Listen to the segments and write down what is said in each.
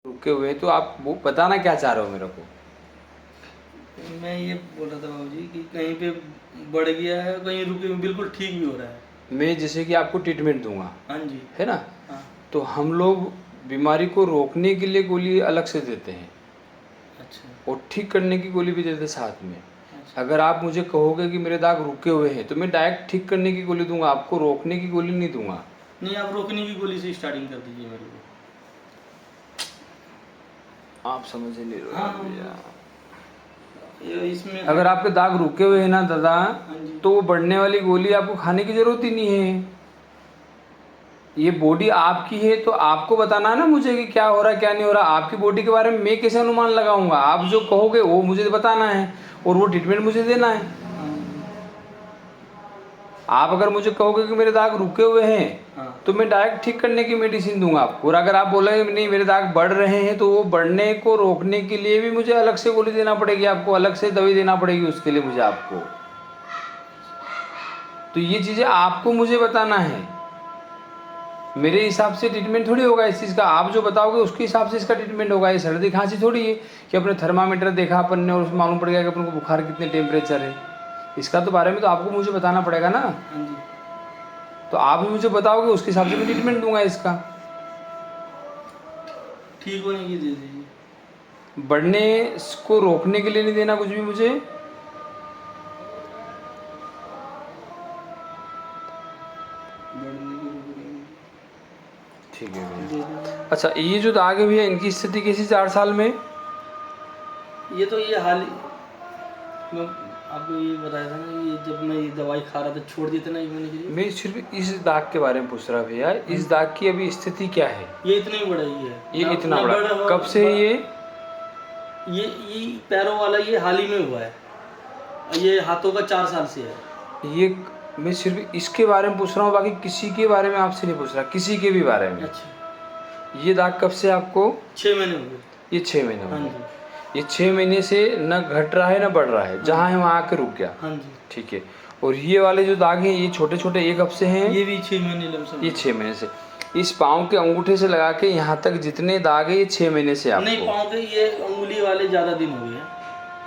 रुके हुए हैं, तो आप वो बताना क्या चाह रहे हो मेरे को? मैं ये बोल रहा था बाबूजी कि कहीं पे बढ़ गया है, कहीं रुके बिल्कुल ठीक भी हो रहा है। मैं जैसे कि आपको ट्रीटमेंट दूंगा, हाँ जी। है ना? हाँ। तो हम लोग बीमारी को रोकने के लिए गोली अलग से देते हैं अच्छा। और ठीक करने की गोली भी देते हैं साथ में। अच्छा। अगर आप मुझे कहोगे कि मेरे दाग रुके हुए हैं, तो मैं डायरेक्ट ठीक करने की गोली दूंगा, आपको रोकने की गोली नहीं दूंगा। नहीं, आप रोकने की गोली से स्टार्टिंग कर दीजिए मेरे को। आप समझ ही नहीं रहे हाँ, भैया। ये इसमें अगर आपके दाग रुके हुए हैं ना दादा, हाँ जी। तो वो बढ़ने वाली गोली आपको खाने की जरूरत ही नहीं है। ये बॉडी आपकी है, तो आपको बताना है ना मुझे कि क्या हो रहा है क्या नहीं हो रहा। आपकी बॉडी के बारे में मैं कैसे अनुमान लगाऊंगा? आप जो कहोगे वो मुझे बताना है और वो ट्रीटमेंट मुझे देना है। हाँ। आप अगर मुझे कहोगे कि मेरे दाग रुके हुए हैं, हाँ। तो मैं डायरेक्ट ठीक करने की मेडिसिन दूंगा आपको। और अगर आप बोलेंगे नहीं मेरे दाग बढ़ रहे हैं, तो वो बढ़ने को रोकने के लिए भी मुझे अलग से गोली देना पड़ेगी, आपको अलग से दवाई देना पड़ेगी उसके लिए मुझे आपको। तो ये चीज़ें आपको मुझे बताना है। मेरे हिसाब से ट्रीटमेंट थोड़ी होगा इस चीज़ का। आप जो बताओगे उसके हिसाब से इसका ट्रीटमेंट होगा। ये सर्दी खांसी थोड़ी है कि अपने थर्मामीटर देखा अपन ने और उसमें मालूम पड़ गया कि अपन को बुखार कितने टेम्परेचर है। इसका तो बारे में तो आपको मुझे बताना पड़ेगा ना। हाँ जी। तो आप भी मुझे बताओगे, उसके हिसाब से मैं ट्रीटमेंट दूंगा इसका। ठीक होने की दे दीजिए। बढ़ने को रोकने के लिए नहीं देना कुछ भी मुझे। बढ़ने की रोकने ठीक है की भैया। दे दीजिए। अच्छा, ये जो दाग है भैया, इनकी स्थिति कैसी 4 साल में? ये तो ये हाल मैं आपको ये बताया था ना, ये जब मैं ये दवाई खा रहा था छोड़ दी थी ना, ये मैंने के लिए। मैं सिर्फ इस दाग के बारे में पूछ रहा भैया, इस दाग की अभी स्थिति क्या है? ये इतना ही बड़ा ही है। ये ना, इतना ना बड़ा कब से है ये पैरों वाला ये हाल ही में हुआ है। ये हाथों का 4 साल से है। ये मैं सिर्फ इसके बारे में पूछ रहा हूँ, बाकी किसी के बारे में आपसे नहीं पूछ रहा, किसी के भी बारे में। अच्छा। ये दाग कब से आपको? 6 महीने हो गए। ये 6 महीने हो हाँ गए। जी। ये 6 महीने से न घट रहा है न बढ़ रहा है, जहाँ है वहाँ आके रुक गया। हाँ जी। ठीक है। और ये वाले जो दाग हैं, ये छोटे छोटे एक कब से हैं? ये भी 6 महीने लमसम। ये 6 महीने से। इस पाँव के अंगूठे से लगा के यहाँ तक जितने दाग है, ये 6 महीने से आपको? नहीं, पाँव के ये अंगुली वाले ज़्यादा दिन हो गए हैं,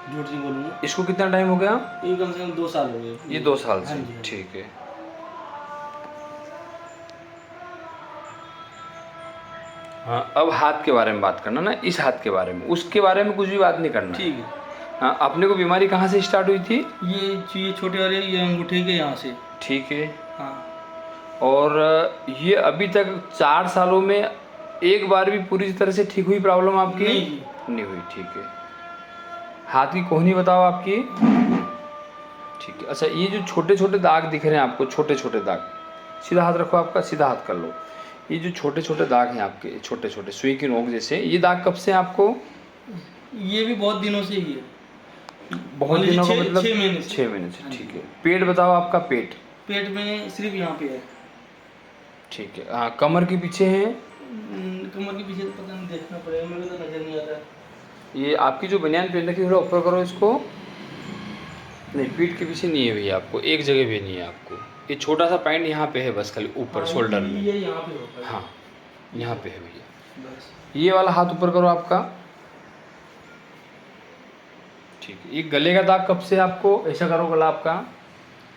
झूठ नहीं बोलूँगा। इसको कितना टाइम हो गया? ये कम से कम 2 साल हो गए। ये 2 साल से। हाँ जी, हाँ जी। ठीक है। हाँ, अब हाथ के बारे में बात करना ना, इस हाथ के बारे में, उसके बारे में कुछ भी बात नहीं करना। ठीक है। हाँ, अपने को बीमारी कहाँ से स्टार्ट हुई थी? ये छोटे वाले ये अंगूठे के यहाँ से। ठीक है। हाँ। और ये अभी तक 4 सालों में एक बार भी पूरी तरह से ठीक हुई प्रॉब्लम आपकी? नहीं हुई। ठीक है। हाथ की कोहनी बताओ आपकी। ठीक है। अच्छा, ये जो छोटे छोटे दाग दिख रहे हैं आपको, छोटे छोटे दाग, सीधा हाथ रखो, आपका सीधा हाथ कर लो। ये जो छोटे छोटे दाग हैं आपके, छोटे छोटे सुई की नोक जैसे, ये दाग कब से हैं आपको? ये भी बहुत दिनों से ही है। बहुत दिनों का मतलब? 6 महीने से। 6 महीने से। ठीक है। पेट बताओ आपका। पेट में सिर्फ यहाँ पे है। ठीक है। हाँ, कमर के पीछे है? कमर के पीछे तो पता नहीं, देखना पड़ेगा, मेरे को तो नजर नहीं आता। ये आपकी जो बनियान पहन रखी है, थोड़ा ऊपर करो इसको। नहीं, पीठ के पीछे नहीं है भैया, आपको एक जगह भी नहीं है आपको। ये छोटा सा पैंट यहाँ पे है बस, खाली ऊपर शोल्डर में। ये यहाँ पे होता है। हाँ, यहाँ पे है भैया। बस। ये वाला हाथ ऊपर करो आपका। ठीक है। ये गले का दाग कब से आपको? ऐसा करो गला आपका।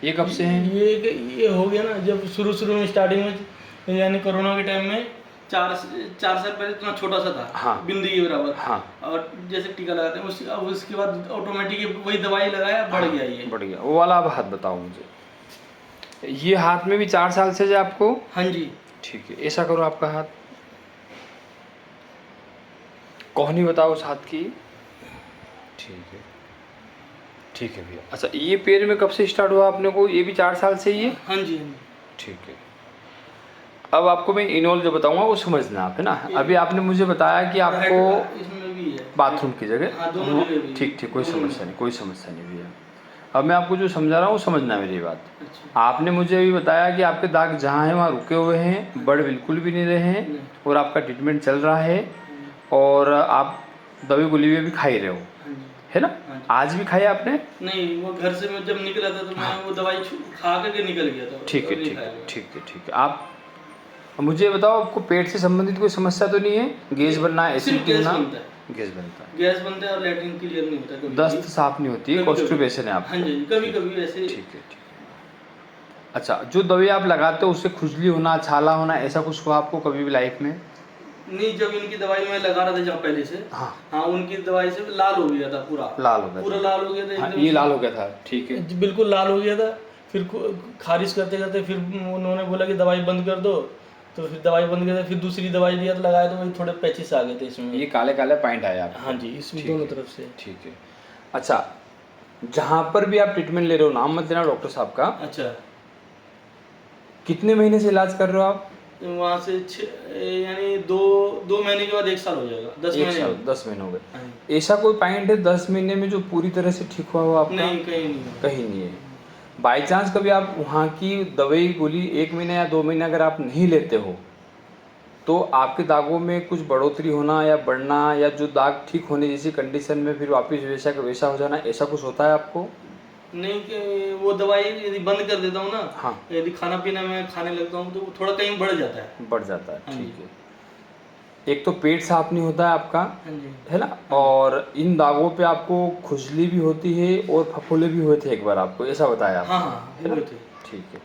ये कब से है? ये हो गया ना, जब शुरू में स्टार्टिंग में, यानी कोरोना के टाइम में, 4 साल पहले इतना छोटा सा था। हाँ। बिंदी के बराबर। हाँ। और जैसे टीका लगाते हैं अब उसके बाद ऑटोमेटिक वही दवाई लगाया, बढ़ गया। ये बढ़ गया। वो वाला अब हाथ बताओ मुझे। ये हाथ में भी 4 साल से है आपको? हाँ जी। ठीक है। ऐसा करो आपका हाथ। कोहनी बताओ उस हाथ की। ठीक है। ठीक है भैया। अच्छा, ये पैर में कब से स्टार्ट हुआ आपने को? ये भी 4 साल से ही है? हाँ जी। ठीक है। अब आपको मैं इनोल जो बताऊंगा वो समझना आप, है ना? अभी आपने मुझे बताया कि आपको इसमें भी है बाथरूम की जगह। हाँ, दोनों जगह भी। ठीक ठीक, कोई समस्या नहीं, कोई समस्या नहीं भैया। अब मैं आपको जो समझा रहा हूँ समझना मेरी बात। अच्छा। आपने मुझे अभी बताया कि आपके दाग जहाँ हैं वहाँ रुके हुए हैं, बढ़ बिल्कुल भी नहीं रहे हैं, और आपका ट्रीटमेंट चल रहा है, और आप दवाई गोली भी खा ही रहे हो, है ना? आज भी खाया आपने? नहीं, वो घर से मैं जब निकला था तो मैं वो दवाई खा करके निकल गया था। ठीक है। ठीक है। ठीक है। ठीक है। आप मुझे बताओ, आपको पेट से संबंधित कोई समस्या तो नहीं है? गैस बनना, सिर्फ एसिडिटी गैस होना? बनता है, गैस बनता है। गैस बनता है और लैट्रिन क्लियर नहीं होता कभी दस्त कभी। साफ नहीं होती है, कभी-कभी। कॉन्स्टिपेशन है आपको? हाँ जी, कभी कभी ऐसे। ठीक है, ठीक है। अच्छा, जो दवाई आप लगाते हो उससे खुजली होना, छाला होना, ऐसा कुछ हुआ आपको कभी भी लाइफ में? नहीं, जब इनकी दवाई मैं लगा रहा था जहाँ पहले से, हाँ, हाँ उनकी दवाई से लाल हो गया था पूरा, लाल हो गया पूरा था। लाल हो गया था हाँ, एकदम ये से। लाल हो गया था, ठीक है। बिल्कुल लाल हो गया था। फिर खारिज करते करते फिर उन्होंने बोला कि दवाई बंद कर दो, तो फिर दवाई बंद कर दो, फिर दूसरी दवाई दिया तो लगाया तो वही थोड़े पैचेस आ गए थे इसमें। ये काले काले पॉइंट आए आप? हाँ जी, इसमें ठीक दोनों है, तरफ से। ठीक है। अच्छा, जहाँ पर भी आप ट्रीटमेंट ले रहे हो, नाम मत लेना डॉक्टर साहब का, अच्छा, कितने महीने से इलाज कर रहे हो आप? वहाँ से यानी दो दो महीने के बाद 1 साल हो जाएगा, 10 एक महीने। साल, 10 महीने हो गए। हाँ जी। ऐसा कोई पॉइंट है 10 महीने में जो पूरी तरह से ठीक हुआ हो आपका? नहीं, कहीं नहीं हुआ। कहीं नहीं है। बाई चांस कभी आप वहाँ की दवाई गोली 1 महीने या 2 महीने अगर आप नहीं लेते हो, तो आपके दागों में कुछ बढ़ोतरी होना या बढ़ना, या जो दाग ठीक होने जैसी कंडीशन में फिर वापस वैसा का वैसा हो जाना, ऐसा कुछ होता है आपको? नहीं, कि वो दवाई यदि बंद कर देता हूँ ना, हाँ, यदि खाना पीना मैं खाने लगता हूँ तो वो थोड़ा कहीं बढ़ जाता है। बढ़ जाता है, हाँ ठीक जी। है। एक तो पेट साफ नहीं होता है आपका, हाँ जी। है ना, और इन दागों पे आपको खुजली भी होती है और फफोले भी हुए थे एक बार आपको, ऐसा बताया हाँ आपने, हाँ, है ना? हुए थे। ठीक है।